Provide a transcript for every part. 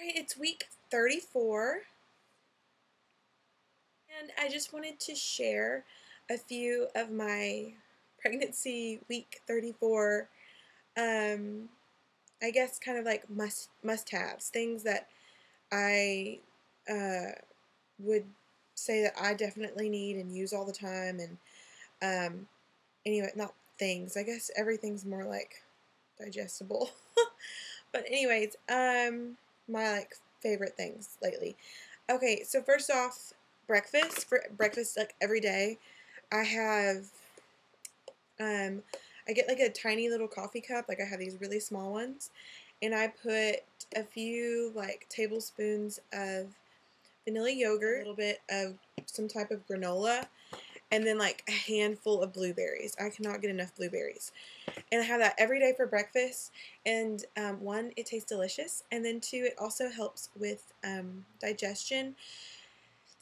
Alright, it's week 34, and I just wanted to share a few of my pregnancy week 34, I guess kind of like must-haves, things that I would say that I definitely need and use all the time, and anyway, not things, I guess everything's more like digestible. But anyways, my like favorite things lately. Okay, so first off, breakfast. For breakfast, like every day, I have I get like a tiny little coffee cup. Like I have these really small ones, and I put a few like tablespoons of vanilla yogurt, a little bit of some type of granola, and then like a handful of blueberries. I cannot get enough blueberries. And I have that every day for breakfast. And one, it tastes delicious. And then two, it also helps with digestion.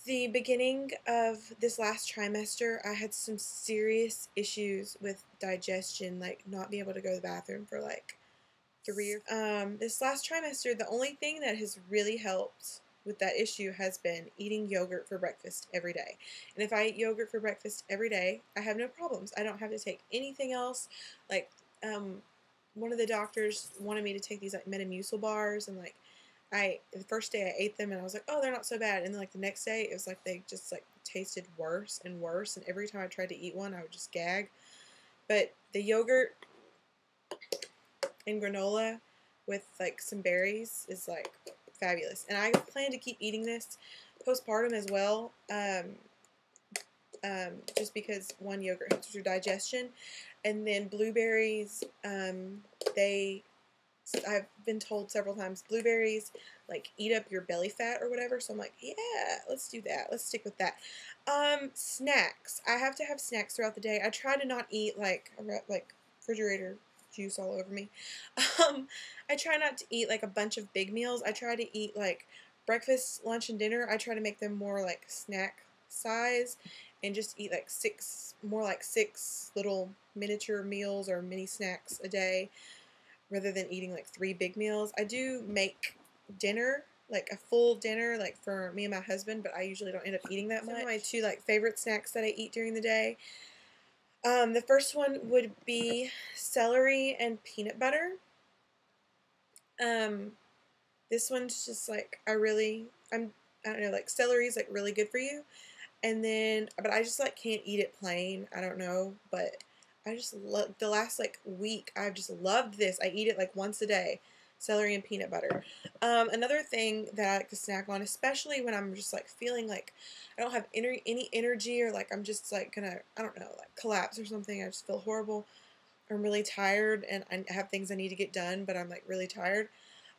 The beginning of this last trimester, I had some serious issues with digestion, like not being able to go to the bathroom for like 3 or this last trimester, the only thing that has really helped with that issue has been eating yogurt for breakfast every day. And if I eat yogurt for breakfast every day, I have no problems. I don't have to take anything else. Like, one of the doctors wanted me to take these like Metamucil bars, and like the first day I ate them and I was like, oh, they're not so bad. And then like the next day it was like they just like tasted worse and worse, and every time I tried to eat one I would just gag. But the yogurt and granola with like some berries is like fabulous, and I plan to keep eating this postpartum as well, just because one, yogurt helps with your digestion, and then blueberries, I've been told several times, blueberries like eat up your belly fat or whatever, so I'm like, yeah, let's do that, let's stick with that. Snacks, I have to have snacks throughout the day. I try to not eat like refrigerator juice all over me. I try not to eat like a bunch of big meals. I try to eat like breakfast, lunch, and dinner. I try to make them more like snack size, and just eat like more like six little miniature meals or mini snacks a day, rather than eating like 3 big meals. I do make dinner, like a full dinner, like for me and my husband, but I usually don't end up eating that much. Some of my 2 like favorite snacks that I eat during the day. The first one would be celery and peanut butter. This one's just like, I don't know, like celery is like really good for you. And then, but I just like can't eat it plain. I don't know, but I just love, the last like week, I've just loved this. I eat it like once a day, celery and peanut butter. Another thing that I like to snack on, especially when I'm just like feeling like I don't have any energy, or like I'm just like gonna, I don't know, like collapse or something. I just feel horrible. I'm really tired and I have things I need to get done, but I'm like really tired.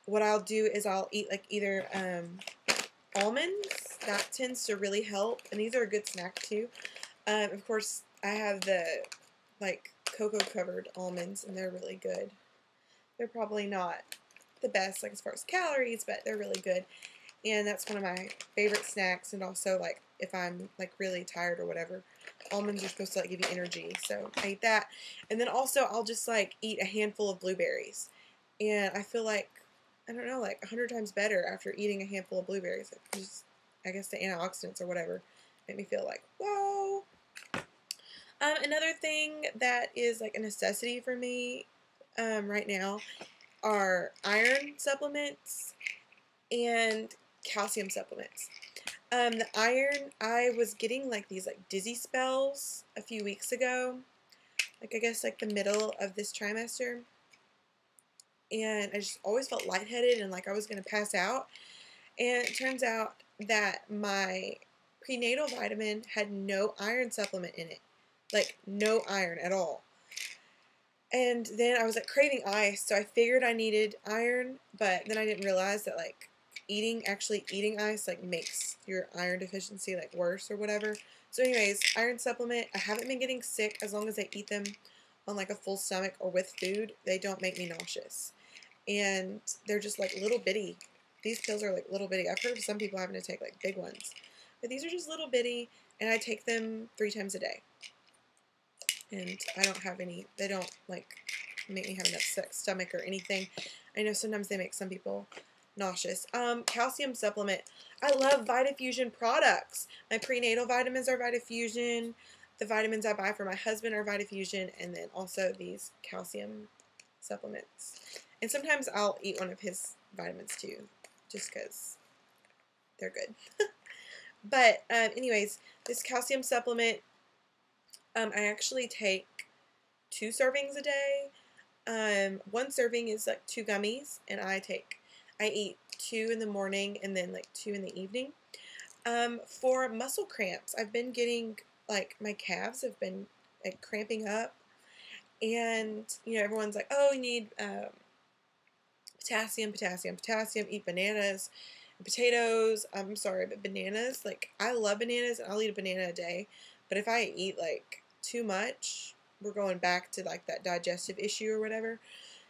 What I'll do is I'll eat like either almonds. That tends to really help, and these are a good snack too. Of course, I have the like cocoa covered almonds, and they're really good. They're probably not the best like as far as calories, but they're really good, and that's one of my favorite snacks. And also, like if I'm like really tired or whatever, almonds are supposed to like give you energy, so I eat that. And then also I'll just like eat a handful of blueberries, and I feel like, I don't know, like 100 times better after eating a handful of blueberries. Just, I guess the antioxidants or whatever make me feel like, whoa. Another thing that is like a necessity for me right now are iron supplements and calcium supplements. The iron, I was getting like these like dizzy spells a few weeks ago, like I guess like the middle of this trimester, and I just always felt lightheaded and like I was going to pass out. And it turns out that my prenatal vitamin had no iron supplement in it. Like, no iron at all. And then I was like craving ice, so I figured I needed iron, but then I didn't realize that like actually eating ice like makes your iron deficiency like worse or whatever. So anyways, iron supplement, I haven't been getting sick as long as I eat them on like a full stomach or with food. They don't make me nauseous. And they're just like little bitty. These pills are like little bitty. I've heard of some people having to take like big ones, but these are just little bitty, and I take them 3 times a day. And I don't have any, they don't like make me have enough stomach or anything. I know sometimes they make some people nauseous. Calcium supplement. I love Vitafusion products. My prenatal vitamins are Vitafusion. The vitamins I buy for my husband are Vitafusion, and then also these calcium supplements. And sometimes I'll eat one of his vitamins too, just because they're good. But anyways, this calcium supplement, I actually take 2 servings a day. 1 serving is like 2 gummies, and I eat 2 in the morning and then like 2 in the evening. For muscle cramps, I've been getting, like, my calves have been like cramping up, and you know, everyone's like, oh, you need potassium, eat bananas and potatoes. I'm sorry, but bananas, like, I love bananas and I'll eat a banana a day, but if I eat like too much, we're going back to like that digestive issue or whatever.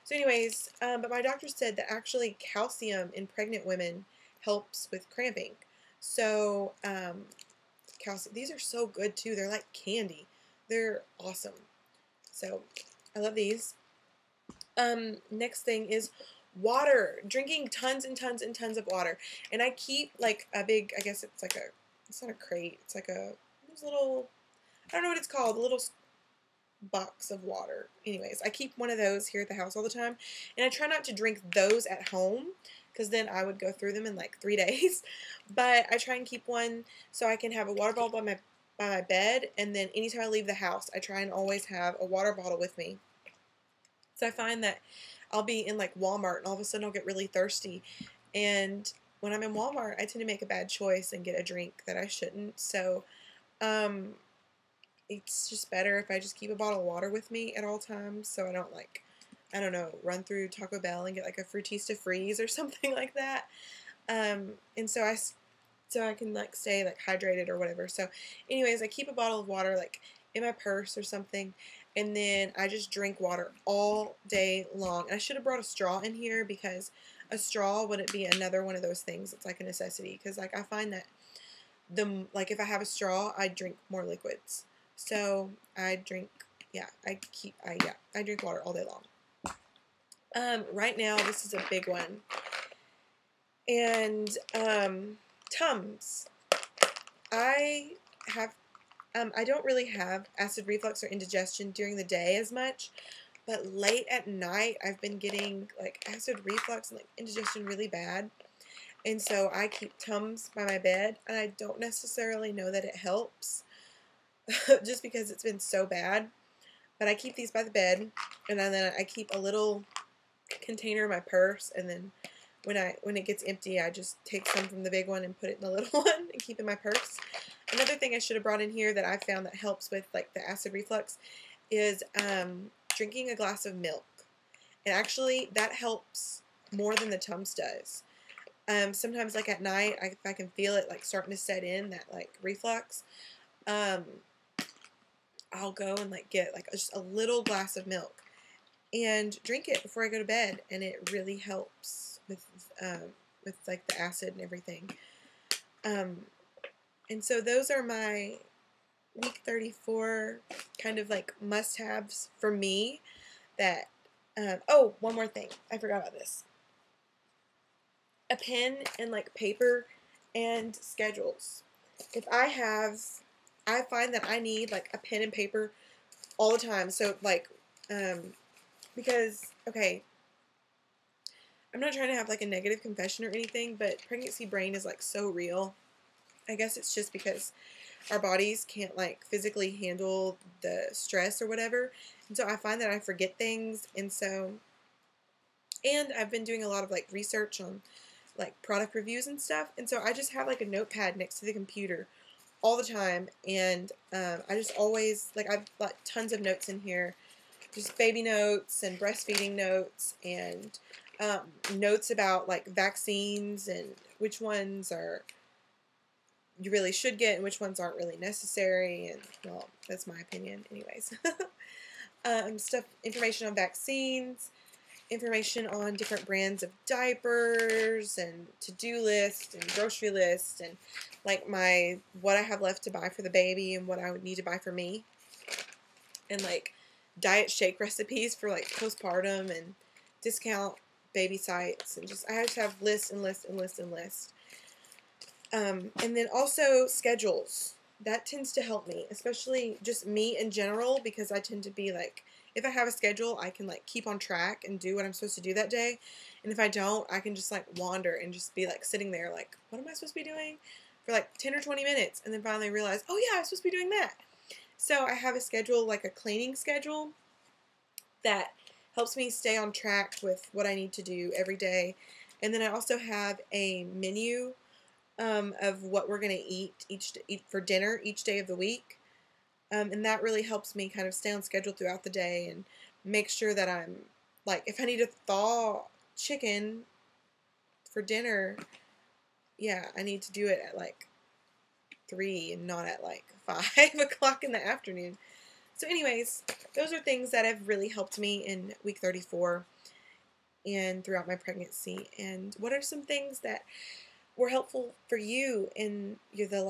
So anyways, but my doctor said that actually calcium in pregnant women helps with cramping. So calcium, these are so good too. They're like candy. They're awesome. So I love these. Next thing is water. Drinking tons and tons and tons of water. And I keep like a big, I guess it's like a, it's not a crate. It's like a little, I don't know what it's called, a little box of water. Anyways, I keep one of those here at the house all the time, and I try not to drink those at home because then I would go through them in like 3 days. But I try and keep one so I can have a water bottle by my bed, and then anytime I leave the house, I try and always have a water bottle with me. So I find that I'll be in like Walmart, and all of a sudden I'll get really thirsty, and when I'm in Walmart, I tend to make a bad choice and get a drink that I shouldn't. So it's just better if I just keep a bottle of water with me at all times, so I don't, like, I don't know, run through Taco Bell and get like a Fruitista Freeze or something like that. And so I can like stay like hydrated or whatever. So anyways, I keep a bottle of water like in my purse or something, and then I just drink water all day long. And I should have brought a straw in here, because a straw wouldn't be another one of those things. It's like a necessity, because like I find that like if I have a straw, I drink more liquids. So I drink, I drink water all day long. Right now, this is a big one. And Tums. I don't really have acid reflux or indigestion during the day as much, but late at night, I've been getting like acid reflux and like indigestion really bad. And so I keep Tums by my bed, and I don't necessarily know that it helps. Just because it's been so bad. But I keep these by the bed, and then I keep a little container in my purse, and then when it gets empty, I just take some from the big one and put it in the little one and keep in my purse. Another thing I should have brought in here that I found that helps with like the acid reflux is drinking a glass of milk. And actually that helps more than the Tums does. Sometimes like at night, if I can feel it like starting to set in, that like reflux, I'll go and like get like just a little glass of milk and drink it before I go to bed, and it really helps with like the acid and everything. And so those are my week 34 kind of like must-haves for me. That oh, one more thing, I forgot about this. A pen and like paper and schedules. I find that I need like a pen and paper all the time. So like, because, okay, I'm not trying to have like a negative confession or anything, but pregnancy brain is like so real. I guess it's just because our bodies can't like physically handle the stress or whatever. And so I find that I forget things. And I've been doing a lot of like research on like product reviews and stuff. And so I just have like a notepad next to the computer all the time, and I just always, like, I've got tons of notes in here, just baby notes and breastfeeding notes, and notes about like vaccines and which ones you really should get and which ones aren't really necessary, and well, that's my opinion anyways. Information on vaccines, information on different brands of diapers, and to-do lists and grocery lists, and like what I have left to buy for the baby and what I would need to buy for me, and like diet shake recipes for like postpartum, and discount baby sites, and just I just have lists and lists and lists and lists. And then also schedules. That tends to help me, especially just me in general, because I tend to be like, if I have a schedule, I can like keep on track and do what I'm supposed to do that day. And if I don't, I can just like wander and just be like sitting there like, what am I supposed to be doing for like 10 or 20 minutes? And then finally realize, oh yeah, I'm supposed to be doing that. So I have a schedule, like a cleaning schedule, that helps me stay on track with what I need to do every day. And then I also have a menu of what we're going to eat for dinner each day of the week. And that really helps me kind of stay on schedule throughout the day and make sure that I'm, like, if I need to thaw chicken for dinner, yeah, I need to do it at like 3 and not at like 5 o'clock in the afternoon. So anyways, those are things that have really helped me in week 34 and throughout my pregnancy. And what are some things that were helpful for you in the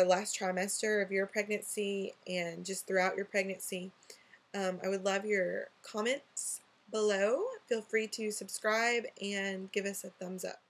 last trimester of your pregnancy and just throughout your pregnancy? I would love your comments below. Feel free to subscribe and give us a thumbs up.